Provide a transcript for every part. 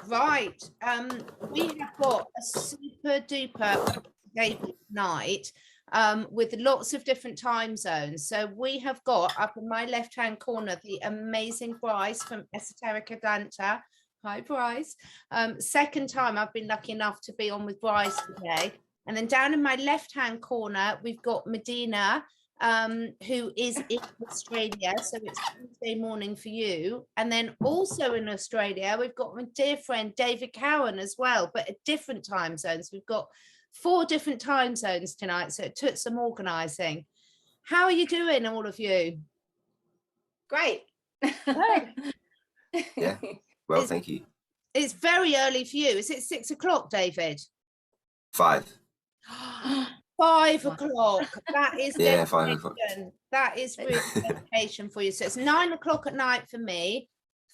Right. We have got a super duper day night with lots of different time zones. So we have got up in my left-hand corner the amazing Brice from Esoteric Atlanta. Hi, Brice. Second time I've been lucky enough to be on with Brice today. And then down in my left-hand corner, we've got Medyhne, who is in Australia, so it's Tuesday morning for you. And then also in Australia, we've got my dear friend David COWAN as well, but at different time zones. We've got 4 different time zones tonight, so it took some organizing. How are you doing, all of you? Great. Yeah, well, thank you. It's very early for you. Is it 6 o'clock, David? 5. 5 o'clock. That is Yeah, dedication. 5 o'clock. That is really dedication for you. So it's 9 o'clock at night for me,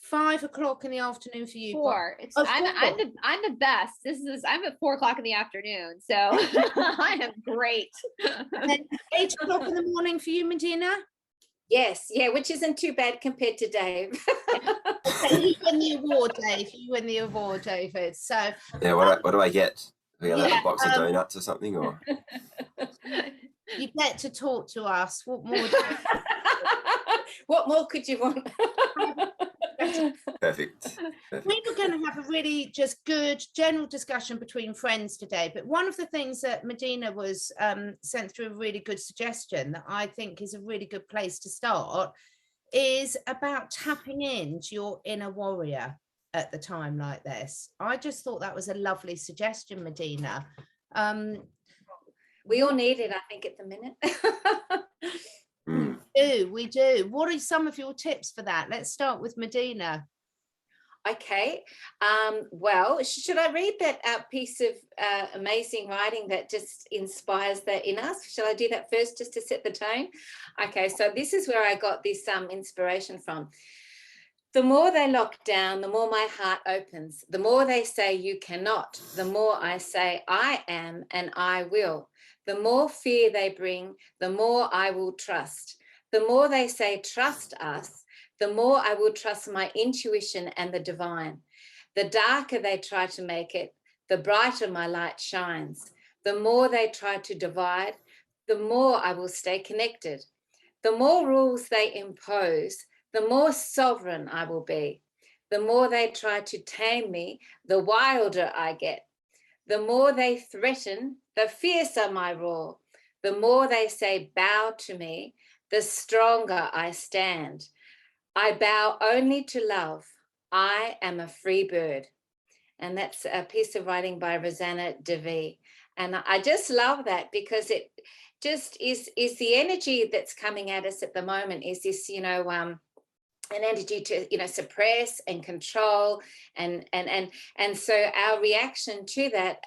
5 o'clock in the afternoon for you. 4. It's I'm the best. I'm at 4 o'clock in the afternoon, so I am great. And then 8 o'clock in the morning for you, Medyhne? Yes, yeah, which isn't too bad compared to Dave. Okay, you win the award, Dave. You win the award, David. So yeah, what do I get? We got a box of donuts or something, or you get to talk to us. What more? What more could you want? Perfect. We were going to have a really just good general discussion between friends today, but one of the things that Medyhne was sent through a really good suggestion that I think is a really good place to start is about tapping into your inner warrior at the time like this. I just thought that was a lovely suggestion, Medyhne. We all need it, I think, at the minute. We do. What are some of your tips for that? Let's start with Medyhne. Okay. Well, should I read that piece of amazing writing that just inspires that in us? Shall I do that first just to set the tone? Okay, so this is where I got this inspiration from. The more they lock down, the more my heart opens. The more they say you cannot, the more I say I am and I will. The more fear they bring, the more I will trust. The more they say trust us, the more I will trust my intuition and the divine. The darker they try to make it, the brighter my light shines. The more they try to divide, the more I will stay connected. The more rules they impose, the more sovereign I will be. The more they try to tame me, the wilder I get. The more they threaten, the fiercer my roar. The more they say bow to me, the stronger I stand. I bow only to love. I am a free bird. And that's a piece of writing by Rosanna DeVee. And I just love that because it just is the energy that's coming at us at the moment is this, an energy to suppress and control and so our reaction to that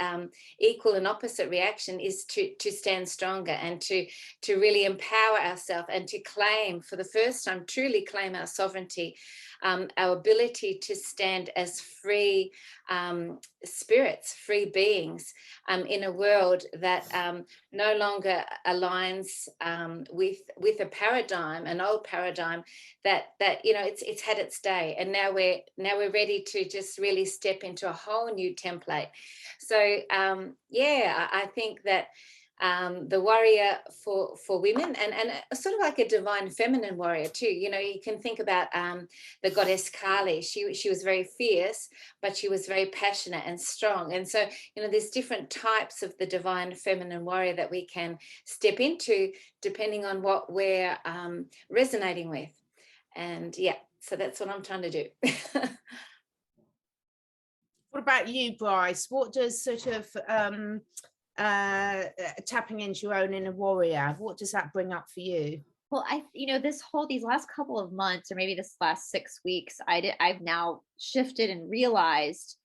equal and opposite reaction is to stand stronger and to really empower ourselves and to claim for the first time, truly claim our sovereignty, our ability to stand as free spirits, free beings in a world that no longer aligns with a paradigm, an old paradigm that it's had its day, and now we're ready to just really step into a whole new template. So I think that the warrior for women and sort of like a divine feminine warrior too. You can think about the goddess Kali. She was very fierce, but she was very passionate and strong. And so, there's different types of the divine feminine warrior that we can step into depending on what we're resonating with. And so that's what I'm trying to do. What about you, Brice? What does sort of tapping into your own inner warrior, what does that bring up for you? Well, these last couple of months, or maybe this last 6 weeks, I've now shifted and realized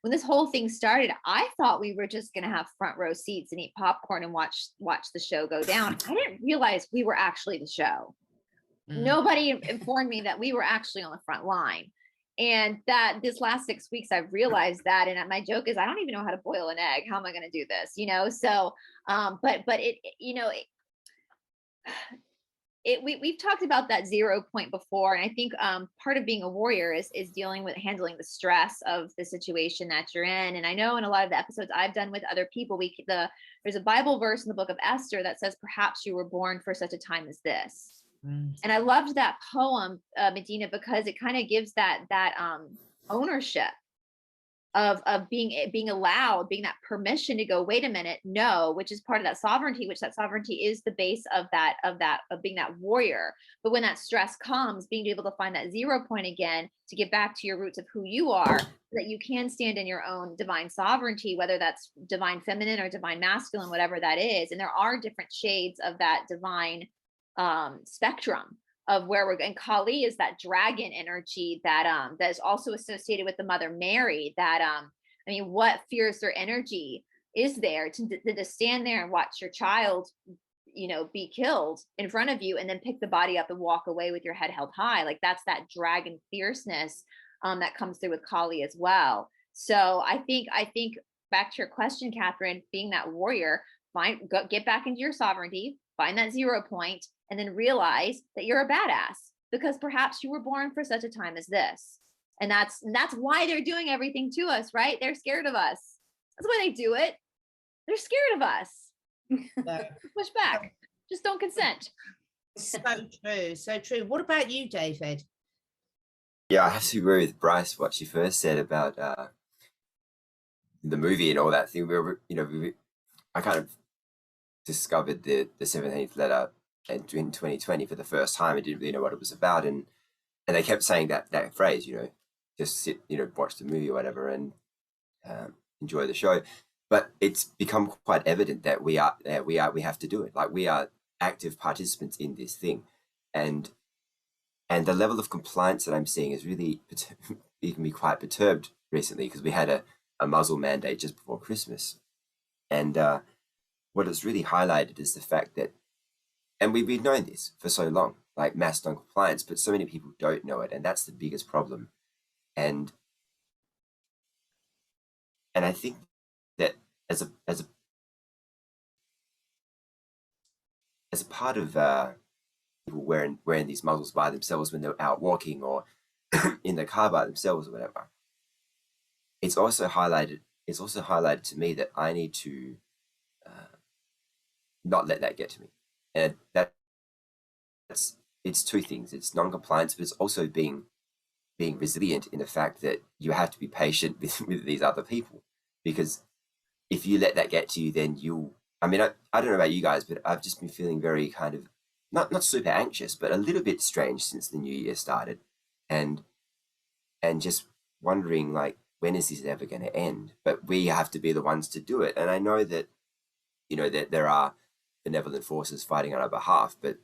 when this whole thing started, I thought we were just going to have front row seats and eat popcorn and watch the show go down. I didn't realize we were actually the show. Nobody informed me that we were actually on the front line. And that this last 6 weeks, I've realized that. And my joke is, I don't even know how to boil an egg. How am I going to do this? So, but it we've talked about that 0 point before, and I think part of being a warrior is dealing with handling the stress of the situation that you're in. And I know in a lot of the episodes I've done with other people, there's a Bible verse in the book of Esther that says, "Perhaps you were born for such a time as this." And I loved that poem, Medyhne, because it kind of gives that ownership of being allowed, being that permission to go, wait a minute, no, which is part of that sovereignty, which that sovereignty is the base of being that warrior. But when that stress comes, being able to find that 0 point again, to get back to your roots of who you are, so that you can stand in your own divine sovereignty, whether that's divine feminine or divine masculine, whatever that is. And there are different shades of that divine spectrum of where we're going. Kali is that dragon energy that that is also associated with the Mother Mary. That I mean, what fiercer energy is there to stand there and watch your child, you know, be killed in front of you, and then pick the body up and walk away with your head held high? Like, that's that dragon fierceness that comes through with Kali as well. So I think back to your question, Catherine, being that warrior, get back into your sovereignty, find that 0 point, and then realize that you're a badass, because perhaps you were born for such a time as this. And that's why they're doing everything to us, right? They're scared of us. That's why they do it. They're scared of us. Push back. Just don't consent. So true. So true. What about you, David? Yeah, I have to agree with Brice, what she first said about the movie and all that thing. I kind of discovered the 17th letter in 2020 for the first time. I didn't really know what it was about, and they kept saying that phrase, you know, just sit, you know, watch the movie or whatever, and enjoy the show. But it's become quite evident that we have to do it. Like, we are active participants in this thing, and the level of compliance that I'm seeing is really making me quite perturbed recently, because we had a muzzle mandate just before Christmas, and what it's really highlighted is the fact that, and we've known this for so long, like mass non-compliance, but so many people don't know it, and that's the biggest problem. And I think that as a part of people wearing these muzzles by themselves when they're out walking or in the car by themselves or whatever, it's also highlighted to me that I need to not let that get to me. And it's two things. It's non-compliance, but it's also being resilient in the fact that you have to be patient with these other people, because if you let that get to you, then I don't know about you guys, but I've just been feeling very kind of not super anxious, but a little bit strange since the new year started, and just wondering, like, when is this ever going to end? But we have to be the ones to do it. And I know that, you know, that there are benevolent forces fighting on our behalf, but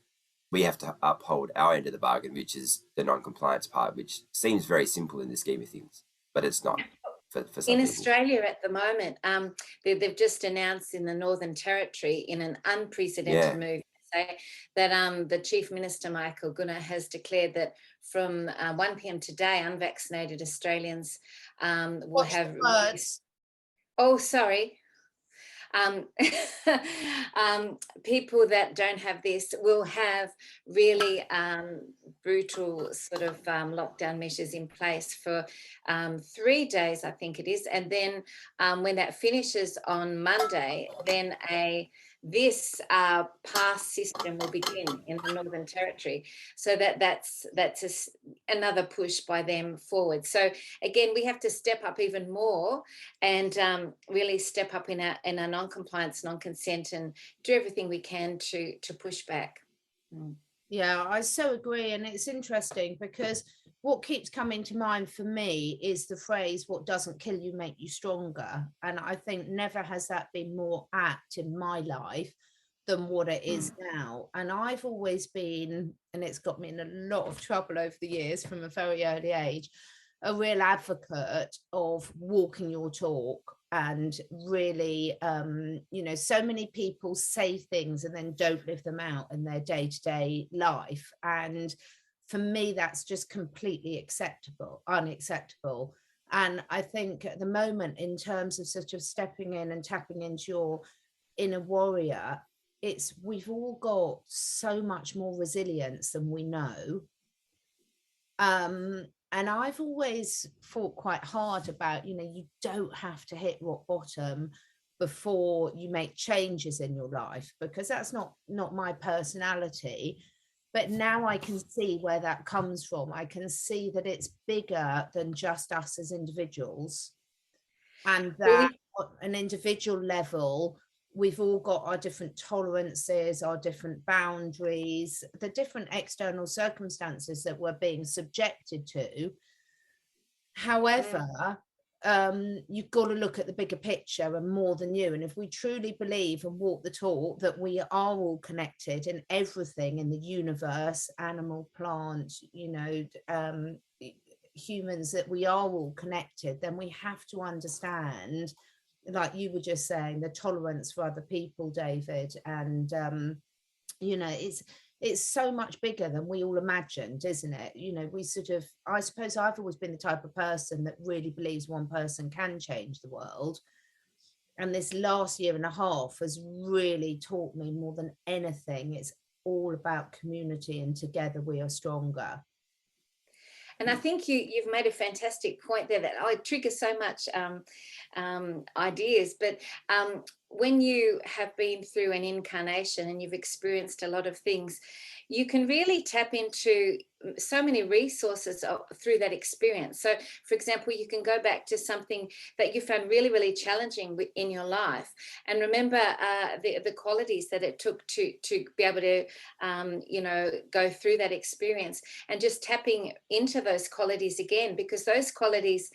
we have to uphold our end of the bargain, which is the non-compliance part, which seems very simple in the scheme of things, but it's not for some in people. Australia at the moment, they've just announced in the Northern Territory, in an unprecedented move, say that the Chief Minister, Michael Gunner, has declared that from 1 p.m. today, unvaccinated Australians will have... Oh, sorry. People that don't have this will have really brutal sort of lockdown measures in place for 3 days, I think it is. And then when that finishes on Monday, then this pass system will begin in the Northern Territory. So that's another push by them forward. So again, we have to step up even more and really step up in our non-compliance, non-consent, and do everything we can to push back. Yeah, I so agree. And it's interesting because what keeps coming to mind for me is the phrase, what doesn't kill you make you stronger. And I think never has that been more apt in my life than what it is now. And I've always been, and it's got me in a lot of trouble over the years from a very early age, a real advocate of walking your talk. And really, you know, so many people say things and then don't live them out in their day-to-day life. And for me, that's just completely unacceptable. And I think at the moment, in terms of sort of stepping in and tapping into your inner warrior, we've all got so much more resilience than we know. And I've always thought quite hard about, you don't have to hit rock bottom before you make changes in your life, because that's not my personality. But now I can see where that comes from. I can see that it's bigger than just us as individuals, and that at an individual level, we've all got our different tolerances, our different boundaries, the different external circumstances that we're being subjected to. However, you've got to look at the bigger picture and more than you. And if we truly believe and walk the talk that we are all connected in everything in the universe, animal, plant, humans, that we are all connected, then we have to understand, like you were just saying, the tolerance for other people, David. And it's so much bigger than we all imagined, isn't it? We sort of, I suppose I've always been the type of person that really believes one person can change the world. And this last year and a half has really taught me more than anything, it's all about community, and together we are stronger. And I think you've made a fantastic point there that I trigger so much ideas. But when you have been through an incarnation and you've experienced a lot of things, you can really tap into so many resources through that experience. So, for example, you can go back to something that you found really, really challenging in your life, and remember the qualities that it took to be able to, go through that experience, and just tapping into those qualities again, because those qualities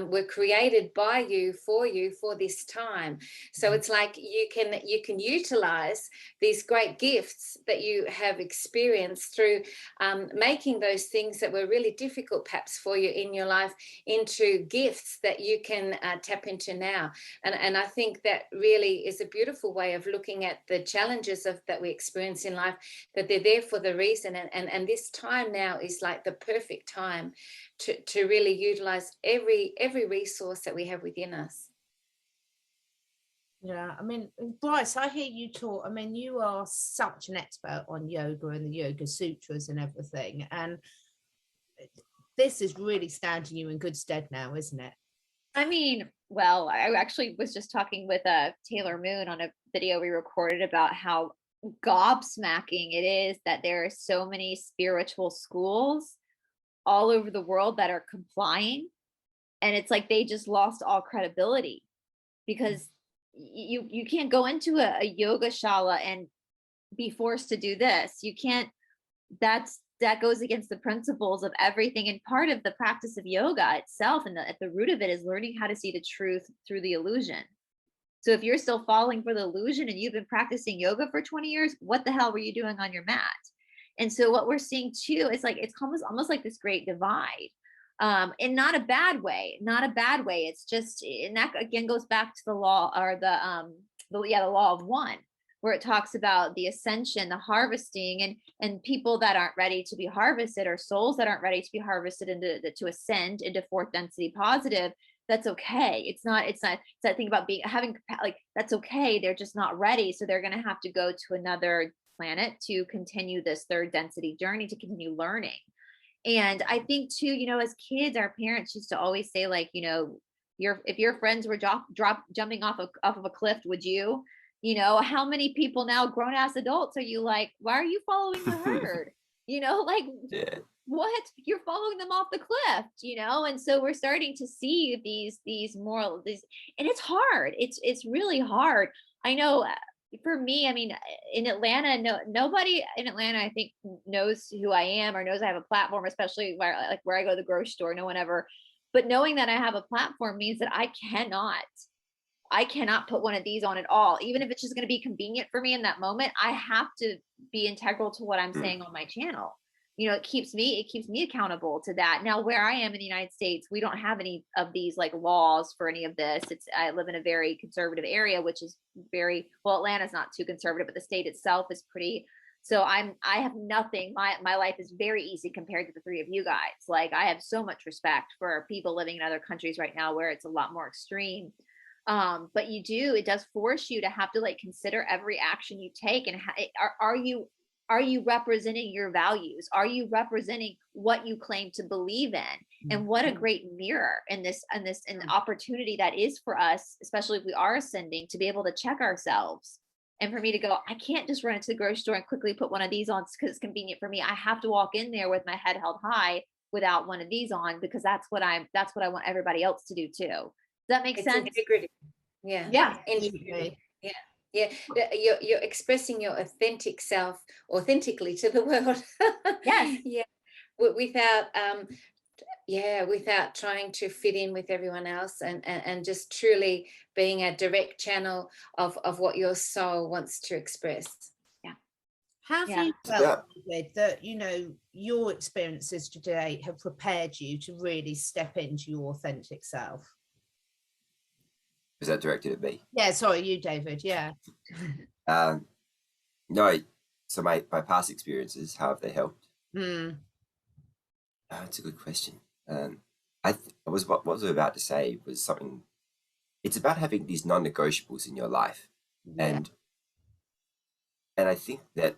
were created by you for this time. So it's like you can utilize these great gifts that you have experienced through making those things that were really difficult perhaps for you in your life into gifts that you can tap into now. And I think that really is a beautiful way of looking at the challenges that we experience in life, that they're there for the reason. And this time now is like the perfect time to really utilize every resource that we have within us. Yeah, I mean, Brice, I hear you talk. I mean, you are such an expert on yoga and the Yoga Sutras and everything. And this is really standing you in good stead now, isn't it? I mean, well, I actually was just talking with Taylor Moon on a video we recorded about how gobsmacking it is that there are so many spiritual schools all over the world that are complying. And it's like they just lost all credibility, because you can't go into a yoga shala and be forced to do this. You can't, that goes against the principles of everything. And part of the practice of yoga itself, and at the root of it, is learning how to see the truth through the illusion. So if you're still falling for the illusion and you've been practicing yoga for 20 years, what the hell were you doing on your mat? And so what we're seeing too is like, it's almost like this great divide. And not a bad way, It's just, and that again goes back to the law, or the law of one, where it talks about the ascension, the harvesting, and people that aren't ready to be harvested, or souls that aren't ready to be harvested to ascend into fourth density positive. That's okay. It's that thing about that's okay. They're just not ready. So they're going to have to go to another planet to continue this third density journey, to continue learning. And I think too, as kids, our parents used to always say, like, if your friends were jumping off of a cliff, would you? How many people now, grown ass adults, are you like, why are you following the herd? Yeah. What? You're following them off the cliff, And so we're starting to see these, and it's hard. It's really hard. I know. For me, I mean, in Atlanta, nobody in Atlanta, I think, knows who I am or knows I have a platform, especially where I go to the grocery store. No one ever, but knowing that I have a platform means that I cannot put one of these on at all. Even if it's just going to be convenient for me in that moment, I have to be integral to what I'm saying on my channel. It keeps me accountable to that. Now, where I am in the United States, we don't have any of these like laws for any of this. I live in a very conservative area, which is Atlanta's not too conservative, but the state itself is pretty. So I have nothing. My life is very easy compared to the three of you guys. Like, I have so much respect for people living in other countries right now where it's a lot more extreme. But it does force you to have to like consider every action you take, and are you representing your values? Are you representing what you claim to believe in? And what a great mirror in this an opportunity that is for us, especially if we are ascending, to be able to check ourselves. And for me to go, I can't just run into the grocery store and quickly put one of these on because it's convenient for me. I have to walk in there with my head held high without one of these on, because that's what I want everybody else to do too. Does that make sense? Integrity. Yeah. Yeah. Integrity. Yeah. Yeah. You're expressing your authentic self authentically to the world. Yes. Yeah. Without trying to fit in with everyone else, and just truly being a direct channel of what your soul wants to express. Have Yeah. you felt that, your experiences today have prepared you to really step into your authentic self? Was that directed at me? Yeah, sorry, you, David. Yeah. No. So my past experiences, how have they helped? That's a good question. What I was about to say was something. It's about having these non-negotiables in your life, and I think that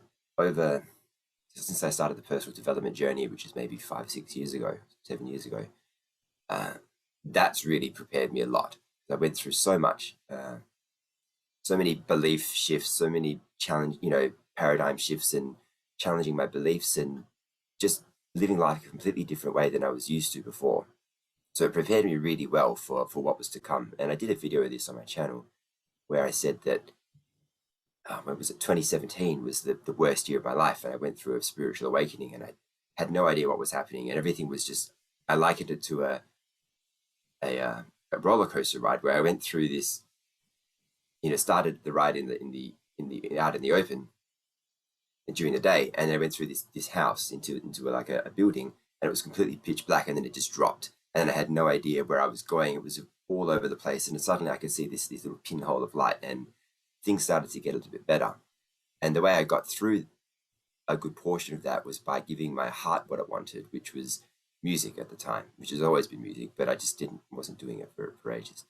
since I started the personal development journey, which is maybe 7 years ago, that's really prepared me a lot. I went through so much, so many belief shifts, so many paradigm shifts, and challenging my beliefs, and just living life a completely different way than I was used to before. So it prepared me really well for what was to come. And I did a video of this on my channel where I said that, when was it? 2017 was the worst year of my life. And I went through a spiritual awakening, and I had no idea what was happening. And everything was just, I likened it to a roller coaster ride where I went through this, started the ride out in the open during the day, and then I went through this house into like a building, and it was completely pitch black, and then it just dropped, and I had no idea where I was going. It was all over the place, and suddenly I could see this little pinhole of light, and things started to get a little bit better. And the way I got through a good portion of that was by giving my heart what it wanted, which was music at the time, which has always been music, but I just wasn't doing it for ages.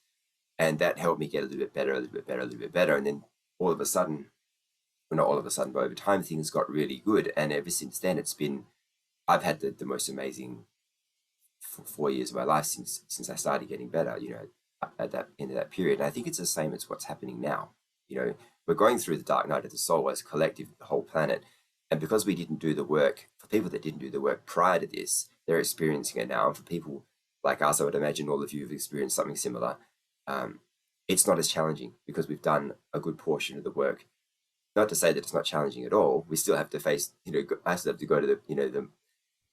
And that helped me get a little bit better. And then all of a sudden, well, not all of a sudden, but over time, things got really good. And ever since then, I've had the most amazing 4 years of my life since I started getting better, at that end of that period. And I think it's the same as what's happening now. We're going through the dark night of the soul as a collective, the whole planet. And because we didn't do the work, for people that didn't do the work prior to this, they're experiencing it now. And for people like us, I would imagine all of you have experienced something similar. It's not as challenging because we've done a good portion of the work. Not to say that it's not challenging at all. We still have to face, I still have to go to the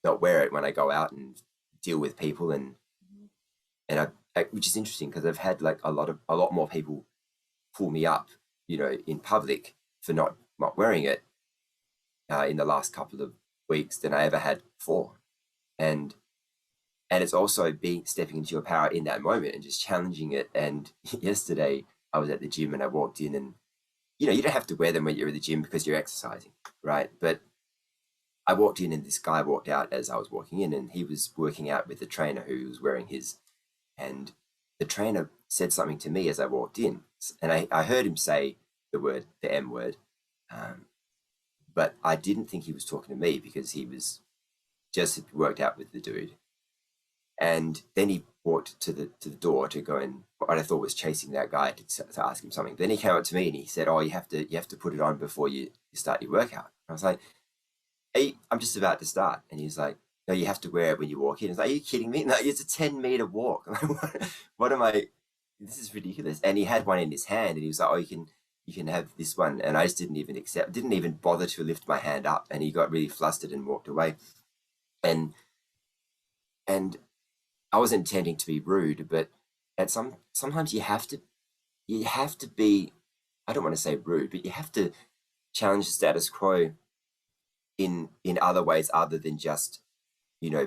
not wear it when I go out and deal with people, and which is interesting because I've had like a lot more people pull me up, in public for not wearing it in the last couple of weeks than I ever had before, and it's also stepping into your power in that moment and just challenging it. And yesterday I was at the gym and I walked in, and you don't have to wear them when you're at the gym because you're exercising, right? But I walked in and this guy walked out as I was walking in, and he was working out with the trainer who was wearing his, and the trainer said something to me as I walked in, and I heard him say the M word, but I didn't think he was talking to me because he was just worked out with the dude. And then he walked to the door to go and what I thought was chasing that guy to ask him something. Then he came up to me and he said, "Oh, you have to put it on before you start your workout." I was like, "Hey, I'm just about to start." And he's like, "No, you have to wear it when you walk in." I was like, "Are you kidding me? No, it's a 10-meter walk." I'm like, what am I? This is ridiculous. And he had one in his hand, and he was like, "Oh, you can have this one." And I just didn't even bother to lift my hand up. And he got really flustered and walked away. And I was intending to be rude, but sometimes you have to be, I don't want to say rude, but you have to challenge the status quo in other ways other than just,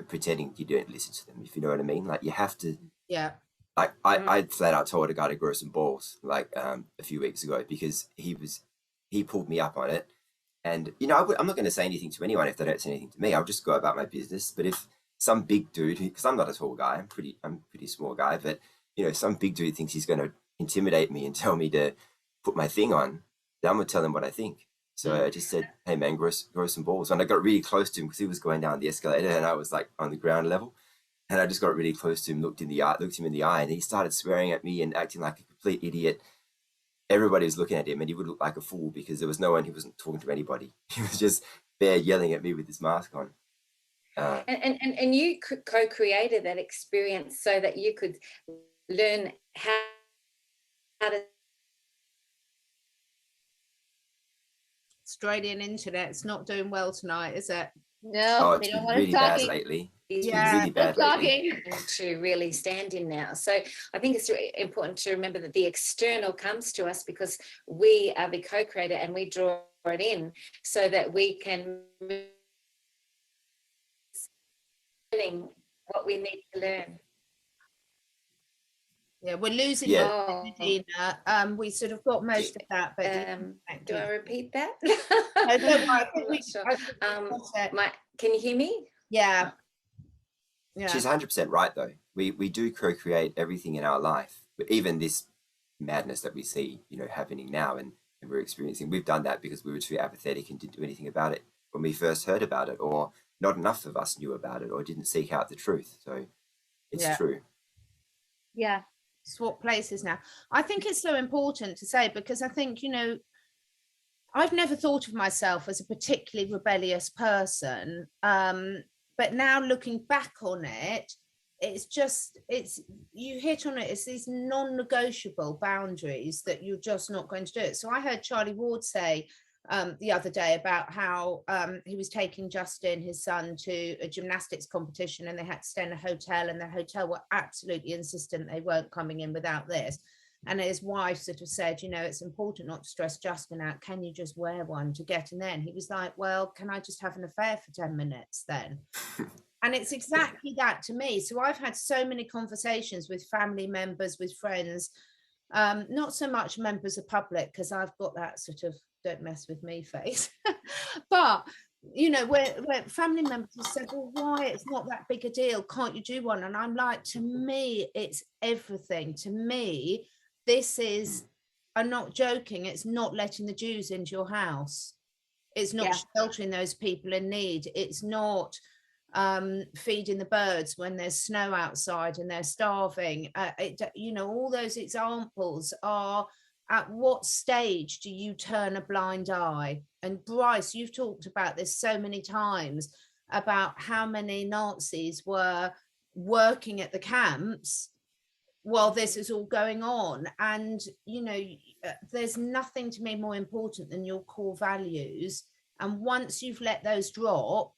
pretending you don't listen to them, if you know what I mean. Like you have to. Yeah. Like I flat out told a guy to grow some balls like a few weeks ago because he pulled me up on it. And, I'm not going to say anything to anyone if they don't say anything to me. I'll just go about my business. But if some big dude, because I'm not a tall guy, I'm pretty small guy, but some big dude thinks he's going to intimidate me and tell me to put my thing on, then I'm gonna tell him what I think. So I just said, hey man, grow some balls. And I got really close to him because he was going down the escalator and I was like on the ground level. And I just got really close to him, looked him in the eye, and he started swearing at me and acting like a complete idiot. Everybody was looking at him, and he would look like a fool because there was no one. He wasn't talking to anybody. He was just there yelling at me with his mask on. And you co-created that experience so that you could learn how to. Australian internet's not doing well tonight, is it? No, It's they don't been want really us bad talking. lately. It's Yeah, been really bad lately. To really stand in now. So I think it's really important to remember that the external comes to us because we are the co-creator and we draw it in so that we can learn what we need to learn. Yeah, we're losing Medyhne. We sort of got most of that, but do I repeat that? I don't know, I think we, Sure. I think we got it. Can you hear me? Yeah. Yeah. She's 100% right though. We do co-create everything in our life, but even this madness that we see, happening now and we're experiencing, we've done that because we were too apathetic and didn't do anything about it when we first heard about it, or not enough of us knew about it or didn't seek out the truth. So it's true. Yeah. Swap places now. I think it's so important to say, because I think, I've never thought of myself as a particularly rebellious person. But now looking back on it, you hit on it. It's these non-negotiable boundaries that you're just not going to do it. So I heard Charlie Ward say the other day about how he was taking Justin, his son, to a gymnastics competition, and they had to stay in a hotel, and the hotel were absolutely insistent they weren't coming in without this. And his wife sort of said, it's important not to stress Justin out. Can you just wear one to get in there? And he was like, well, can I just have an affair for 10 minutes then? And it's exactly that to me. So I've had so many conversations with family members, with friends, not so much members of public, because I've got that sort of don't mess with me face. But, where family members have said, well, why? It's not that big a deal. Can't you do one? And I'm like, to me, it's everything. To me, this is, I'm not joking, it's not letting the Jews into your house. It's not sheltering those people in need. It's not feeding the birds when there's snow outside and they're starving. All those examples are, at what stage do you turn a blind eye? And Brice, you've talked about this so many times, about how many Nazis were working at the camps while this is all going on. And, there's nothing to me more important than your core values. And once you've let those drop,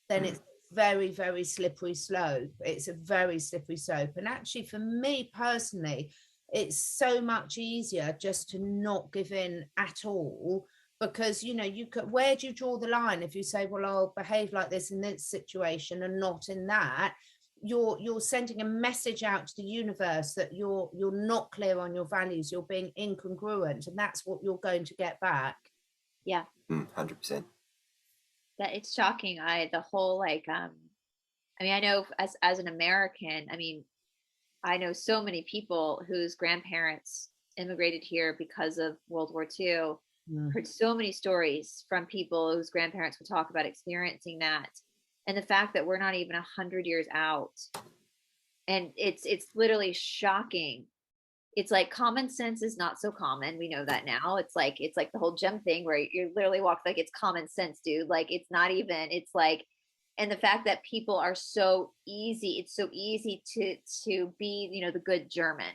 then it's very, very slippery slope. It's a very slippery slope. And actually, for me personally, it's so much easier just to not give in at all, because, you could, where do you draw the line? If you say, well, I'll behave like this in this situation and not in that, you're sending a message out to the universe that you're not clear on your values, you're being incongruent, and that's what you're going to get back. Yeah. 100%. That it's shocking. The whole I know as an American, I know so many people whose grandparents immigrated here because of World War II. Heard so many stories from people whose grandparents would talk about experiencing that. And the fact that we're not even 100 years out, and it's literally shocking. It's like common sense is not so common. We know that now. It's like the whole gem thing where you're literally walking like it's common sense, dude. Like it's not even. It's like, and the fact that people are so easy. It's so easy to be, the good German.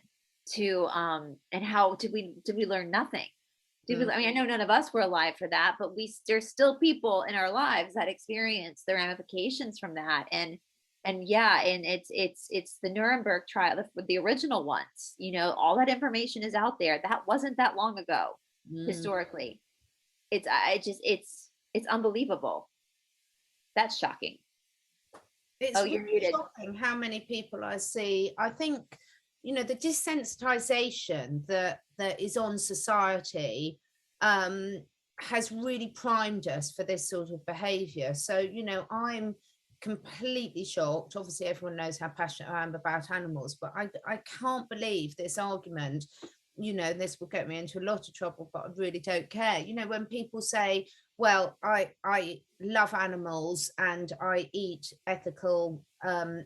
And how did we learn nothing? I know none of us were alive for that, but there's still people in our lives that experience the ramifications from that. And it's the Nuremberg trial, the original ones, all that information is out there. That wasn't that long ago, historically. It's unbelievable. That's shocking. It's really shocking how many people I see. I think, the desensitization that is on society has really primed us for this sort of behavior. So, I'm completely shocked. Obviously, everyone knows how passionate I am about animals, but I can't believe this argument. You know, this will get me into a lot of trouble, but I really don't care. You know, when people say, well, I love animals and I eat ethical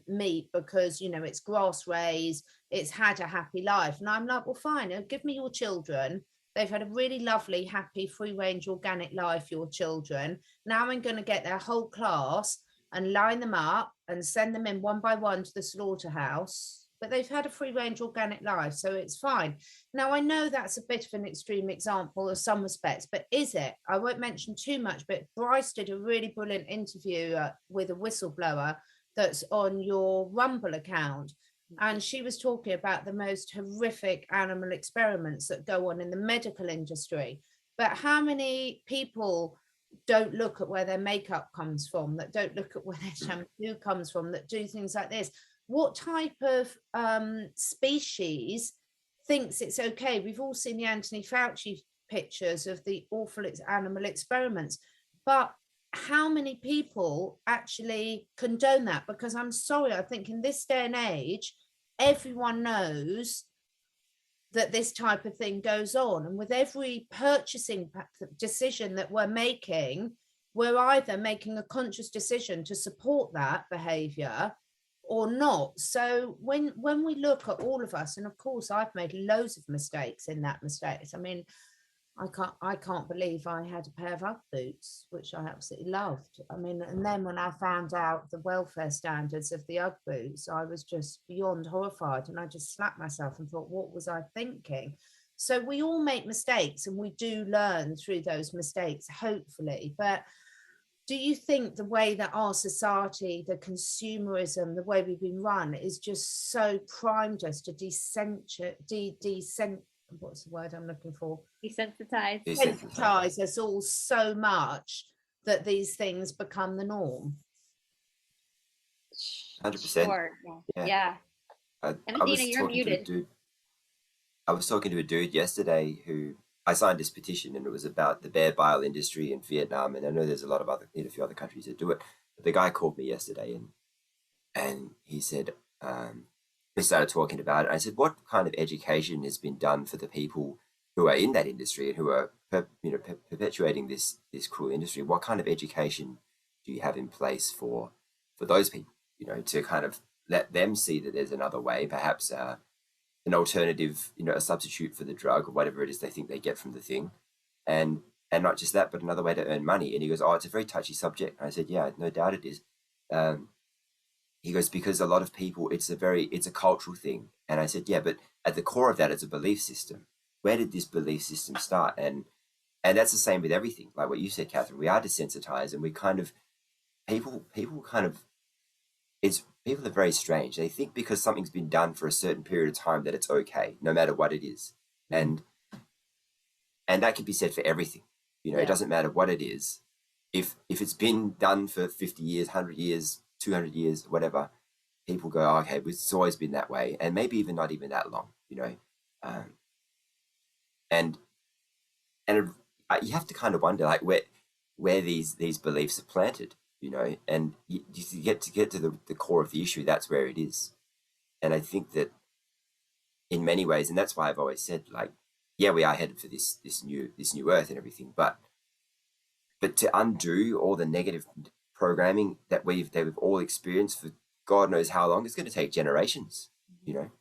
meat because, you know, it's grass raised, it's had a happy life. And I'm like, well, fine, give me your children. They've had a really lovely, happy, free range organic life, your children. Now I'm going to get their whole class and line them up and send them in one by one to the slaughterhouse. But they've had a free range organic life, so it's fine. Now, I know that's a bit of an extreme example in some respects, but is it? I won't mention too much, but Brice did a really brilliant interview with a whistleblower that's on your Rumble account. And she was talking about the most horrific animal experiments that go on in the medical industry. But how many people don't look at where their makeup comes from, that don't look at where their shampoo comes from, that do things like this? What type of species thinks it's okay? We've all seen the Anthony Fauci pictures of the awful animal experiments, but how many people actually condone that? Because I'm sorry, I think in this day and age, everyone knows that this type of thing goes on. And with every purchasing decision that we're making, we're either making a conscious decision to support that behavior or not. So when we look at all of us, and of course I've made loads of mistakes in that mistakes. I mean, I can't believe I had a pair of Ugg boots, which I absolutely loved. I mean, and then when I found out the welfare standards of the Ugg boots, I was just beyond horrified, and I just slapped myself and thought, what was I thinking? So we all make mistakes, and we do learn through those mistakes, hopefully. But do you think the way that our society, the consumerism, the way we've been run is just so primed us to what's the word I'm looking for? Desensitize us all so much that these things become the norm? 100%. Sure. Yeah. And Medyhne, you're muted. I was talking to a dude yesterday who I signed this petition, and it was about the bear bile industry in Vietnam. And I know there's a few other countries that do it. But the guy called me yesterday and he said, we started talking about it. I said, what kind of education has been done for the people who are in that industry and who are perpetuating this cruel industry? What kind of education do you have in place for those people, you know, to kind of let them see that there's another way, perhaps an alternative, you know, a substitute for the drug or whatever it is they think they get from the thing, and not just that, but another way to earn money. And he goes, oh, it's a very touchy subject. And I said, yeah, no doubt it is. He goes, because a lot of people, it's a cultural thing. And I said, yeah, but at the core of that, it's a belief system. Where did this belief system start? And that's the same with everything. Like what you said, Catherine, we are desensitized, and we kind of, people are very strange. They think because something's been done for a certain period of time that it's okay, no matter what it is. And that can be said for everything. You know, It doesn't matter what it is. If it's been done for 50 years, 100 years, 200 years, whatever, people go, oh, okay, it's always been that way. And maybe even not even that long, you know. And you have to kind of wonder, like, where these beliefs are planted, you know, and you get to the core of the issue. That's where it is. And I think that in many ways, and that's why I've always said, like, yeah, we are headed for this new earth and everything, but to undo all the negative programming that we've all experienced for God knows how long, it's going to take generations, you know.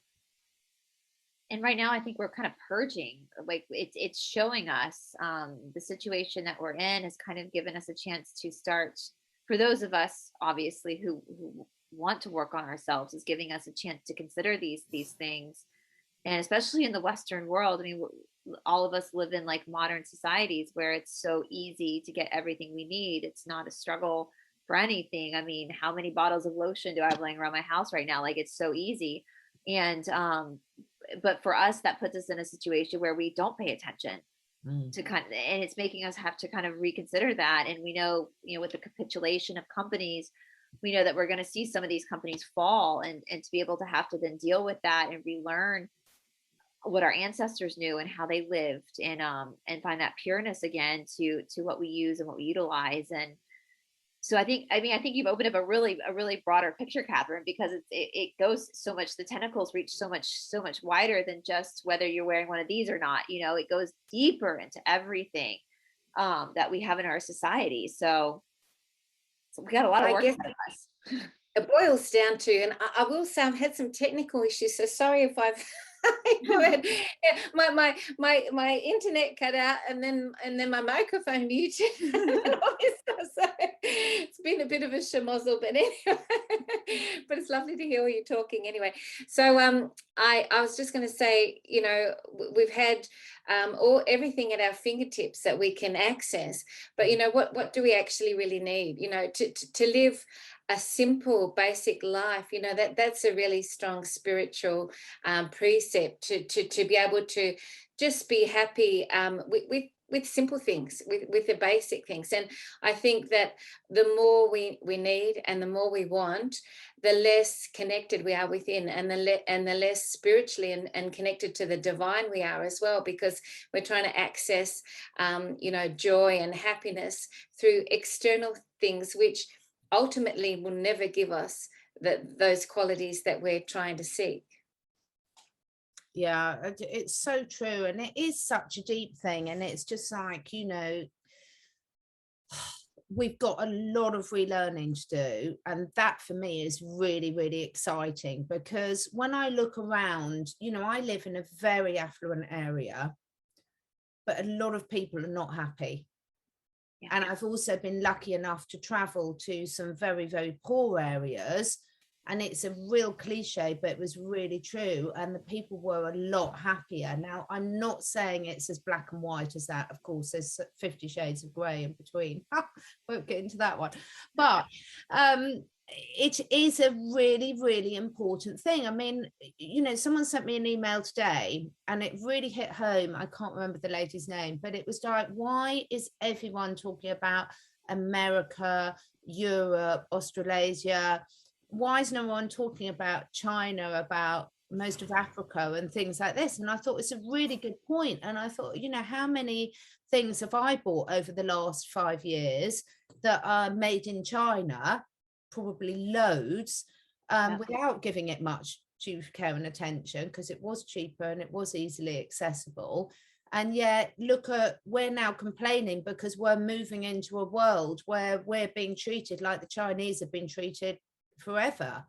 And right now, I think we're kind of purging. Like it's showing us the situation that we're in has kind of given us a chance to start. For those of us, obviously, who want to work on ourselves, is giving us a chance to consider these things. And especially in the Western world, I mean, all of us live in like modern societies where it's so easy to get everything we need. It's not a struggle for anything. I mean, how many bottles of lotion do I have laying around my house right now? Like, it's so easy. And but for us, that puts us in a situation where we don't pay attention to and it's making us have to kind of reconsider that. And we know, with the capitulation of companies, we know that we're going to see some of these companies fall, and to be able to have to then deal with that and relearn what our ancestors knew and how they lived, and find that pureness again to what we use and what we utilize. And So I think you've opened up a really broader picture, Catherine, because it goes so much, the tentacles reach so much wider than just whether you're wearing one of these or not. You know, it goes deeper into everything that we have in our society. So we got a lot of I work guess ahead of us. it boils down to, and I will say I've had some technical issues, so sorry if I've my internet cut out, and then my microphone muted and all this stuff. So it's been a bit of a schmozzle, but anyway, but it's lovely to hear you talking anyway. So I was just going to say, you know, we've had everything at our fingertips that we can access, but you know, what do we actually really need, you know, to live a simple basic life? You know, that's a really strong spiritual precept, to be able to just be happy with simple things, with the basic things. And I think that the more we need and the more we want, the less connected we are within, and the less spiritually and connected to the divine we are as well, because we're trying to access you know, joy and happiness through external things, which ultimately will never give us those qualities that we're trying to seek. Yeah, it's so true, and it is such a deep thing, and it's just like, you know, we've got a lot of relearning to do, and that for me is really exciting, because when I look around, you know, I live in a very affluent area, but a lot of people are not happy. Yeah. And I've also been lucky enough to travel to some very poor areas, and it's a real cliche, but it was really true, and the people were a lot happier. Now, I'm not saying it's as black and white as that. Of course, there's 50 shades of grey in between. Won't get into that one, but it is a really important thing. I mean, you know, someone sent me an email today and it really hit home. I can't remember the lady's name, but it was like, why is everyone talking about America, Europe, Australasia? Why is no one talking about China, about most of Africa and things like this? And I thought it's a really good point. And I thought, you know, how many things have I bought over the last 5 years that are made in China? Probably loads, without giving it much due care and attention, because it was cheaper and it was easily accessible. And yet, look at, we're now complaining because we're moving into a world where we're being treated like the Chinese have been treated forever.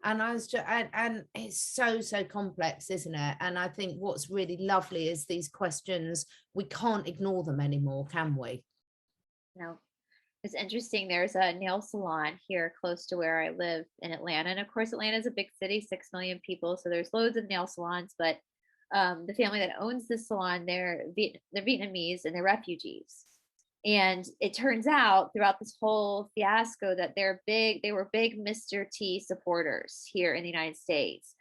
And I was just, and it's so complex, isn't it? And I think what's really lovely is these questions, we can't ignore them anymore, can we? No. It's interesting. There's a nail salon here close to where I live in Atlanta. And of course, Atlanta is a big city, 6 million people. So there's loads of nail salons. But the family that owns this salon, they're Vietnamese and they're refugees. And it turns out throughout this whole fiasco that they were big Mr. T supporters here in the United States,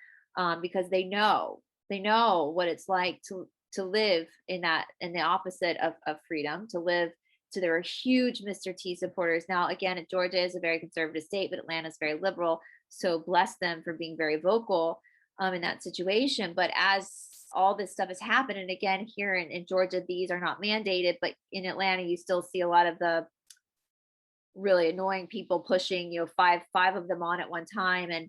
because they know what it's like to live in the opposite of freedom, to live. So there were huge Mr. T supporters. Now, again, Georgia is a very conservative state, but Atlanta is very liberal. So bless them for being very vocal in that situation. But as all this stuff has happened, and again, here in Georgia, these are not mandated, but in Atlanta, you still see a lot of the really annoying people pushing, you know, five of them on at one time. And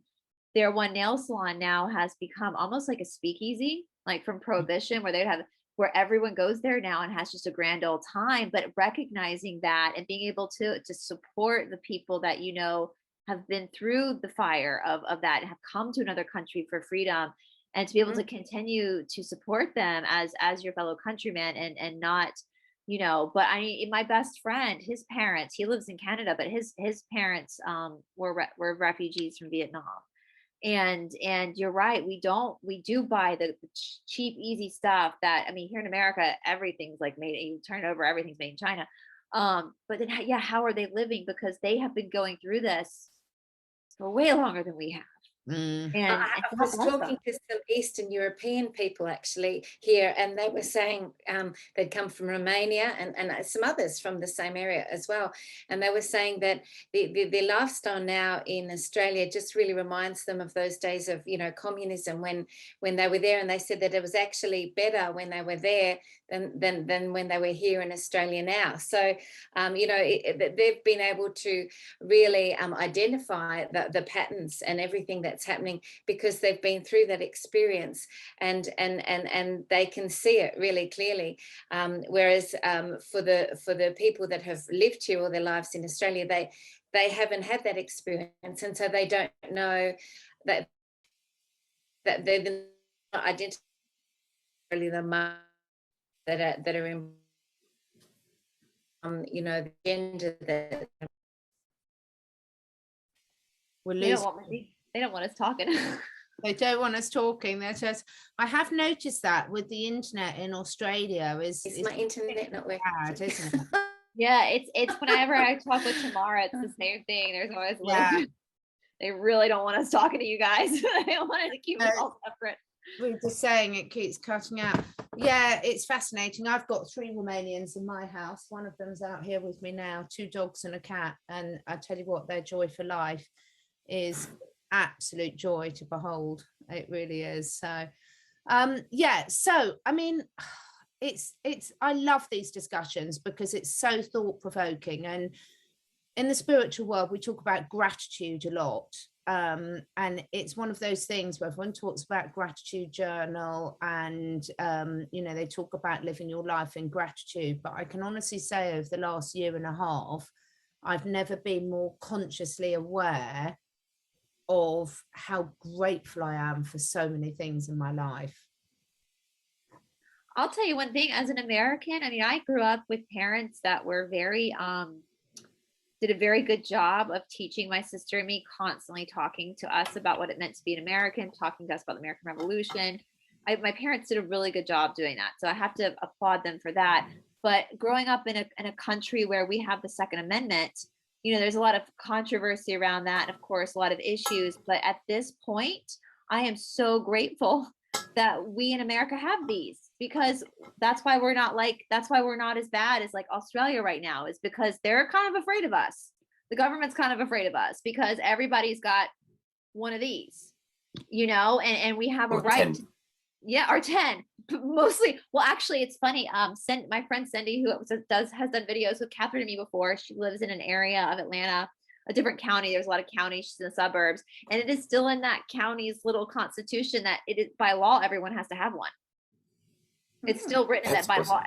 their one nail salon now has become almost like a speakeasy, like from Prohibition, where everyone goes there now and has just a grand old time. But recognizing that and being able to support the people that, you know, have been through the fire of that and have come to another country for freedom, and to be able to continue to support them as your fellow countrymen, and not, you know. But my best friend, his parents, he lives in Canada, but his parents were refugees from Vietnam. And you're right, we do buy the cheap, easy stuff that, I mean, here in America, everything's like made, you turn it over, everything's made in China. But then, yeah, how are they living? Because they have been going through this for way longer than we have. Mm. And I God was bless them. talking to some Eastern European people actually here, and they were saying they'd come from Romania and some others from the same area as well. And they were saying that the lifestyle now in Australia just really reminds them of those days of, communism when they were there. And they said that it was actually better when they were there than when they were here in Australia now. So, they've been able to really identify the patterns and everything that's happening because they've been through that experience, and they can see it really clearly. Whereas for the people that have lived here all their lives in Australia, they haven't had that experience, and so they don't know that they're not identifying the marks that are in the gender that We're They don't losing. they don't want us talking. They don't want us talking. They're just. I have noticed that with the internet in Australia is my internet not working. bad, isn't it? Yeah, it's whenever I talk with Tamara, it's the same thing. There's always Yeah. they really don't want us talking to you guys. They wanted to keep us all separate. We're just saying it keeps cutting out. Yeah, it's fascinating. I've got 3 Romanians in my house. One of them's out here with me now, 2 dogs and a cat. And I tell you what, their joy for life is absolute joy to behold. It really is. So yeah, so I mean, it's I love these discussions because it's so thought-provoking. And in the spiritual world, we talk about gratitude a lot. And it's one of those things where everyone talks about gratitude journal and, they talk about living your life in gratitude. But I can honestly say over the last year and a half, I've never been more consciously aware of how grateful I am for so many things in my life. I'll tell you one thing, as an American, I mean, I grew up with parents that were very, did a very good job of teaching my sister and me, constantly talking to us about what it meant to be an American, talking to us about the American Revolution. My parents did a really good job doing that. So I have to applaud them for that. But growing up in a country where we have the Second Amendment, there's a lot of controversy around that. And of course, a lot of issues. But at this point, I am so grateful that we in America have these, because that's why we're not as bad as like Australia right now, is because they're kind of afraid of us. The government's kind of afraid of us because everybody's got one of these, and we have a right. 10. Or 10 mostly. Well, actually, it's funny. My friend Cindy, who has done videos with Catherine and me before. She lives in an area of Atlanta, a different county. There's a lot of counties. She's in the suburbs, and it is still in that county's little constitution that it is by law everyone has to have one. It's still written that by law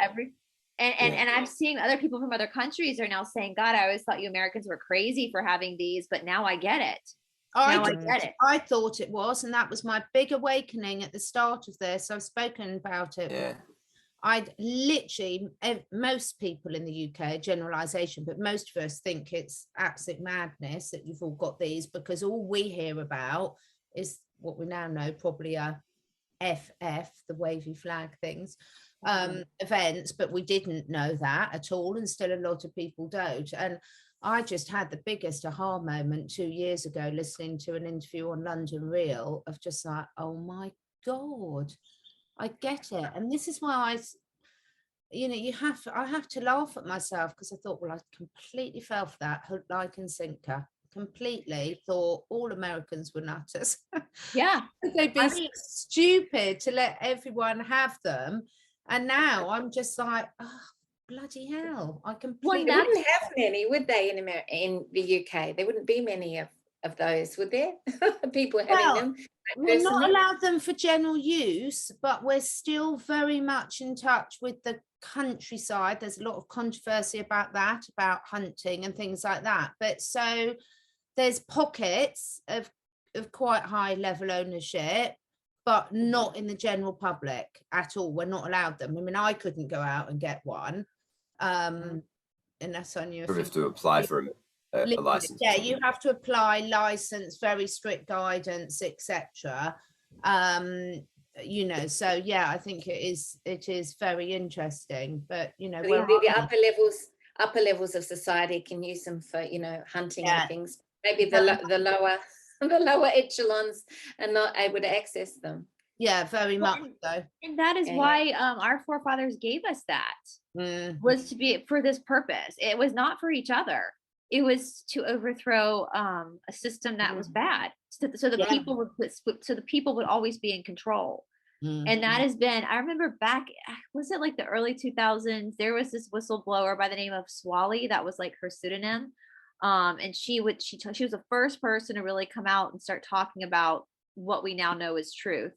and I'm seeing other people from other countries are now saying, God, I always thought you Americans were crazy for having these, but now I get it. I get it. I thought it was, and that was my big awakening at the start of this. I've spoken about it. Yeah. I'd literally, most people in the UK, generalization, but most of us think it's absolute madness that you've all got these, because all we hear about is what we now know, probably a FF, the wavy flag things, events, but we didn't know that at all, and still a lot of people don't. And I just had the biggest aha moment 2 years ago, listening to an interview on London Real of just like, oh my God, I get it. And this is why I have to laugh at myself, because I thought, well, I completely fell for that hook, line and sinker. Completely thought all Americans were nutters. Yeah. They'd be stupid to let everyone have them. And now I'm just like, oh, bloody hell. I completely They wouldn't have many, would they, in the UK? There wouldn't be many of those, would there? People having them. We're not allowed them for general use, but we're still very much in touch with the countryside. There's a lot of controversy about that, about hunting and things like that. But so there's pockets of quite high level ownership, but not in the general public at all. We're not allowed them. I mean, I couldn't go out and get one unless I knew. You have to apply for a license. Yeah, you have to apply, license, very strict guidance, etc. So yeah, I think it is very interesting. But the upper levels of society can use them for hunting and things. Maybe the lower the lower echelons are not able to access them. Yeah, very Well, much so. And that is Yeah, why our forefathers gave us that, was to be for this purpose. It was not for each other. It was to overthrow a system that was bad, so the Yeah. people would always be in control. And that has been, I remember back, was it like the early 2000s? There was this whistleblower by the name of Swally, that was like her pseudonym. And she was the first person to really come out and start talking about what we now know is truth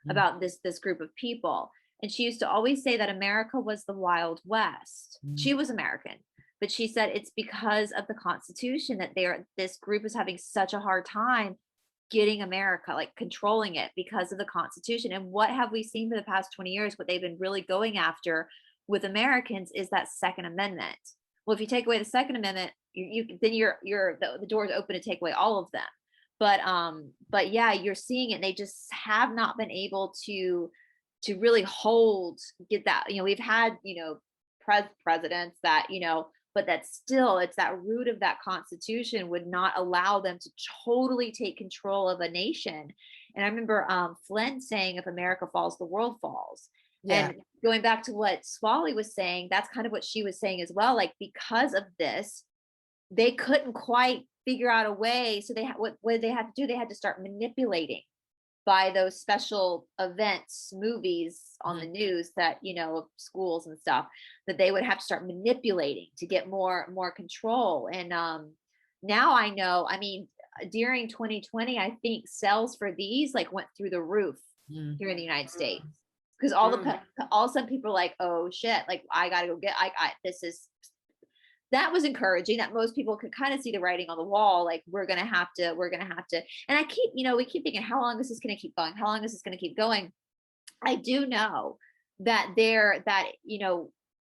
about this group of people. And she used to always say that America was the Wild West. She was American, but she said it's because of the Constitution that this group is having such a hard time getting America, like controlling it, because of the Constitution. And what have we seen for the past 20 years? What they've been really going after with Americans is that Second Amendment. Well, if you take away the Second Amendment, the doors open to take away all of them. But yeah, you're seeing it. And they just have not been able to really get that. We've had presidents that but that's still, it's that root of that Constitution would not allow them to totally take control of a nation. And I remember Flynn saying, if America falls, the world falls. Yeah. And going back to what Swally was saying, that's kind of what she was saying as well. Like, because of this, they couldn't quite figure out a way. So what they had to do, they had to start manipulating by those special events, movies on the news that, of schools and stuff, that they would have to start manipulating to get more control. And now I know, during 2020, I think sales for these went through the roof here in the United States. Because all of a sudden people are like, oh shit, I gotta go get, that was encouraging, that most people could kind of see the writing on the wall. Like, we're going to have to, and we keep thinking, how long is this going to keep going? How long is this going to keep going? I do know that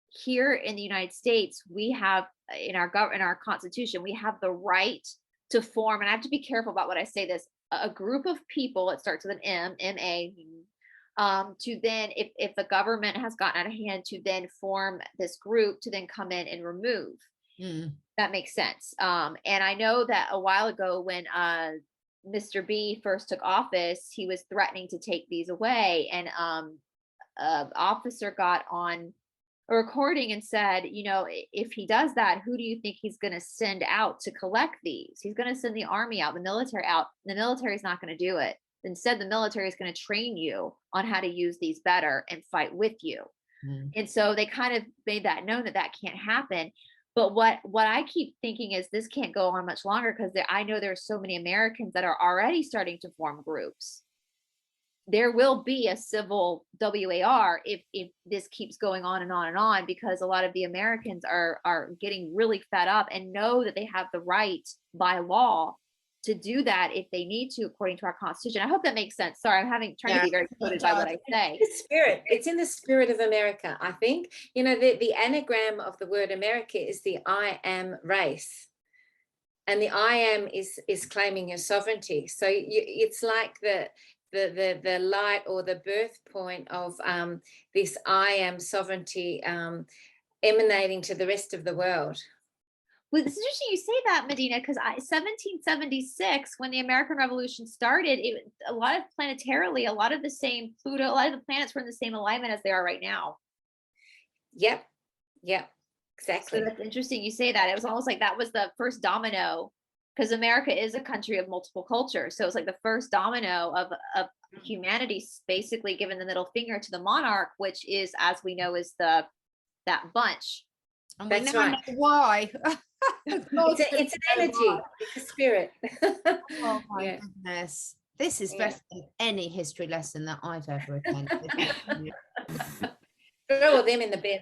here in the United States, we have in our Constitution, we have the right to form, and I have to be careful about what I say this, a group of people, it starts with an M-A, to then, if the government has gotten out of hand, to then form this group to then come in and remove. That makes sense. And I know that a while ago when Mr. B first took office, he was threatening to take these away. And an officer got on a recording and said, if he does that, who do you think he's going to send out to collect these? He's going to send the army out, the military out. The military is not going to do it. Instead, the military is going to train you on how to use these better and fight with you. And so they kind of made that known that can't happen. But what I keep thinking is this can't go on much longer, because I know there's so many Americans that are already starting to form groups. There will be a civil WAR if this keeps going on and on and on, because a lot of the Americans are getting really fed up and know that they have the right by law to do that if they need to, according to our Constitution. I hope that makes sense. Sorry, I'm trying to be very coded by what I say. It's in the spirit of America, I think. The anagram of the word America is the I am race. And the I am is claiming your sovereignty. So it's like the light or the birth point of this I am sovereignty emanating to the rest of the world. Well, it's interesting you say that, Medyhne, because 1776, when the American Revolution started, a lot of the same Pluto, a lot of the planets were in the same alignment as they are right now. Yep, exactly. So that's interesting you say that. It was almost like that was the first domino, because America is a country of multiple cultures. So it's like the first domino of humanity basically giving the middle finger to the monarch, which is, as we know, is that bunch. And that's we now right. know why. It's an energy. It's a spirit. Oh my goodness. This is better than any history lesson that I've ever attended. Throw them in the bin.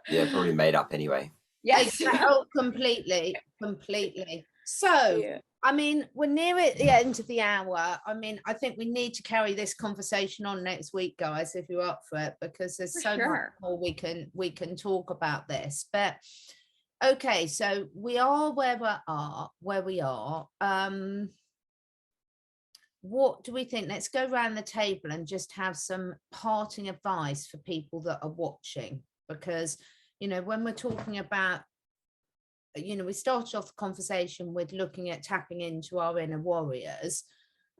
Yeah, probably made up anyway. Yes. Oh, completely. So, we're near at the end of the hour. I think we need to carry this conversation on next week, guys, if you're up for it, because there's so much more we can talk about this. But okay, so we are where we are. What do we think? Let's go around the table and just have some parting advice for people that are watching, because when we're talking about you know, we started off the conversation with looking at tapping into our inner warriors,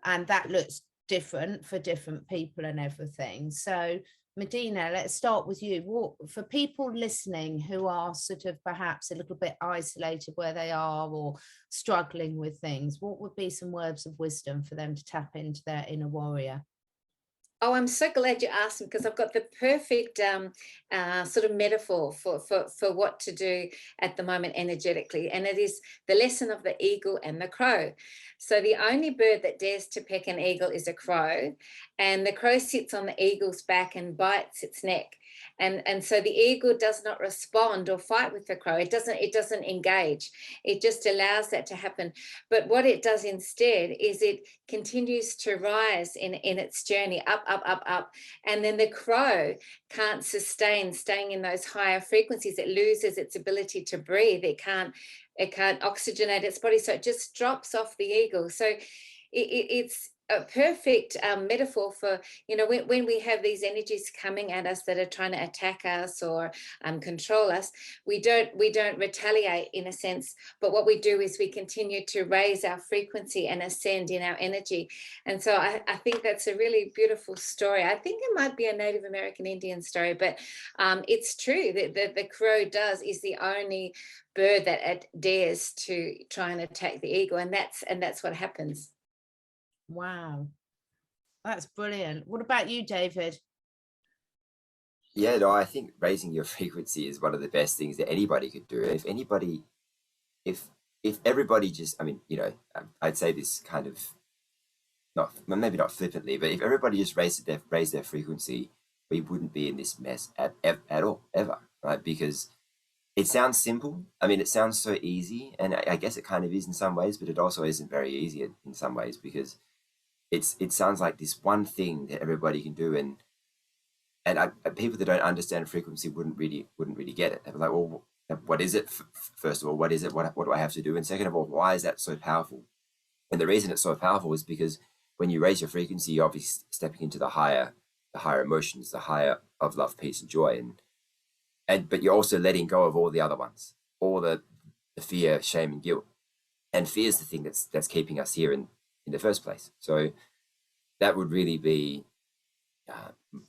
and that looks different for different people and everything. So Medyhne, let's start with you. What, for people listening who are sort of perhaps a little bit isolated where they are or struggling with things, what would be some words of wisdom for them to tap into their inner warrior? Oh, I'm so glad you asked me, because I've got the perfect sort of metaphor for what to do at the moment energetically. And it is the lesson of the eagle and the crow. So the only bird that dares to peck an eagle is a crow. And the crow sits on the eagle's back and bites its neck. And so the eagle does not respond or fight with the crow. It doesn't engage. It just allows that to happen. But what it does instead is it continues to rise in its journey up, up, up, up. And then the crow can't sustain staying in those higher frequencies. It loses its ability to breathe. It can't oxygenate its body. So it just drops off the eagle. So it's a perfect metaphor for, you know, when we have these energies coming at us that are trying to attack us or control us, we don't retaliate in a sense, but what we do is we continue to raise our frequency and ascend in our energy. And so I think that's a really beautiful story. I think it might be a Native American Indian story, but it's true that the crow is the only bird that dares to try and attack the eagle, and that's what happens. Wow, that's brilliant. What about you, David? Yeah, no, I think raising your frequency is one of the best things that anybody could do. If everybody just, I mean, you know, I'd say this kind of maybe not flippantly, but if everybody just raised their frequency, we wouldn't be in this mess at all, ever, right? Because it sounds simple. I mean, it sounds so easy, and I guess it kind of is in some ways, but it also isn't very easy in some ways, because it sounds like this one thing that everybody can do, and people that don't understand frequency wouldn't really get it. They'd be like, well, what is it? First of all, what is it? What do I have to do? And second of all, why is that so powerful? And the reason it's so powerful is because when you raise your frequency, you're obviously stepping into the higher emotions, the higher of love, peace, and joy, but you're also letting go of all the other ones, all the fear, shame, and guilt. And fear is the thing that's keeping us here in the first place. So that would really be, you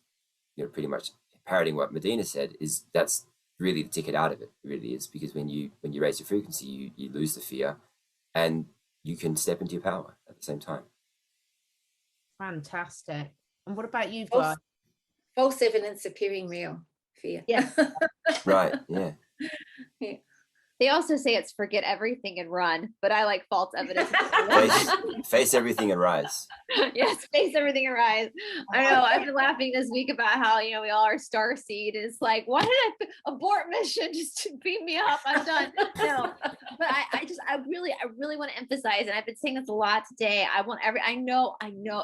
know, pretty much parroting what Medyhne said. Is that's really the ticket out of it. It really is, because when you raise your frequency, you lose the fear, and you can step into your power at the same time. Fantastic. And what about you, Brice? False evidence appearing real. Fear. Yeah. Right. Yeah. Yeah. They also say it's forget everything and run, but I like false evidence. Face everything and rise. Yes, face everything and rise. I know. I've been laughing this week about how, you know, we all are starseed. And it's like, why did I abort mission just to beam me up? I'm done. No, but I really want to emphasize, and I've been saying this a lot today. I know,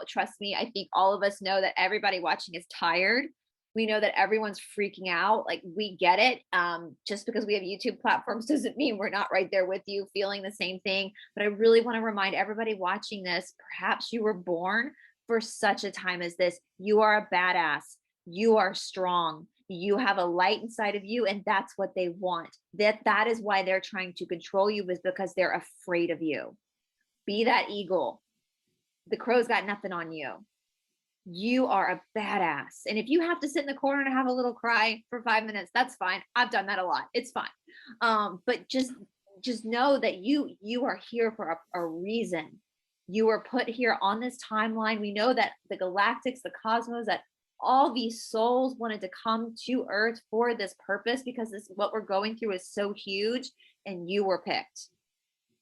trust me. I think all of us know that everybody watching is tired. We know that everyone's freaking out. Like, we get it. Just because we have YouTube platforms doesn't mean we're not right there with you feeling the same thing. But I really want to remind everybody watching this, perhaps you were born for such a time as this. You are a badass. You are strong. You have a light inside of you, and that's what they want. That is why they're trying to control you, is because they're afraid of you. Be that eagle. The crow's got nothing on you. You are a badass. And if you have to sit in the corner and have a little cry for 5 minutes, that's fine. I've done that a lot. It's fine. But just know that you are here for a reason. You were put here on this timeline. We know that the galactics, the cosmos, that all these souls wanted to come to Earth for this purpose, because what we're going through is so huge, and you were picked.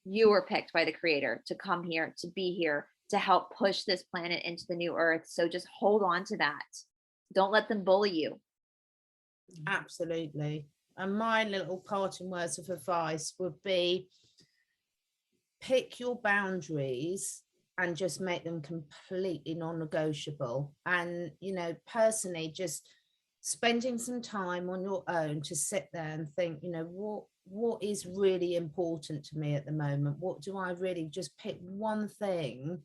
You were picked by the Creator to come here, to be here, to help push this planet into the new Earth. So just hold on to that. Don't let them bully you. Absolutely. And my little parting words of advice would be, pick your boundaries and just make them completely non-negotiable. And, you know, personally, just spending some time on your own to sit there and think, you know, what is really important to me at the moment? What do I really, just pick one thing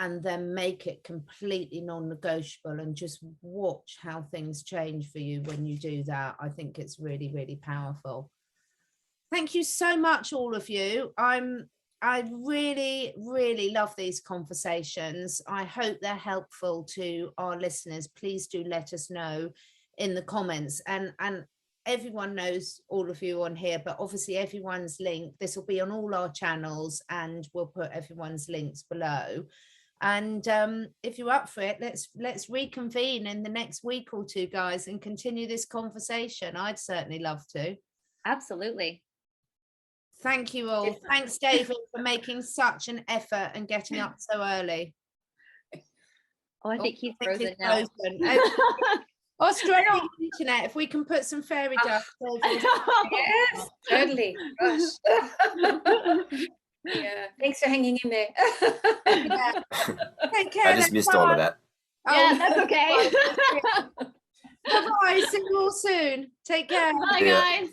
and then make it completely non-negotiable, and just watch how things change for you when you do that. I think it's really, really powerful. Thank you so much, all of you. I really, really love these conversations. I hope they're helpful to our listeners. Please do let us know in the comments. And everyone knows all of you on here, but obviously everyone's link, this will be on all our channels, and we'll put everyone's links below. And if you're up for it, let's reconvene in the next week or two, guys, and continue this conversation. I'd certainly love to. Absolutely. Thank you all. Thanks, David, for making such an effort and getting up so early. Oh, I think he's frozen now. Australian internet, if we can put some fairy dust over. Yes, totally. Gosh. Yeah, thanks for hanging in there. Yeah. Take care. I just missed all of that. Yeah, that's okay. Bye-bye. See you all soon. Take care. Bye, Yeah. guys.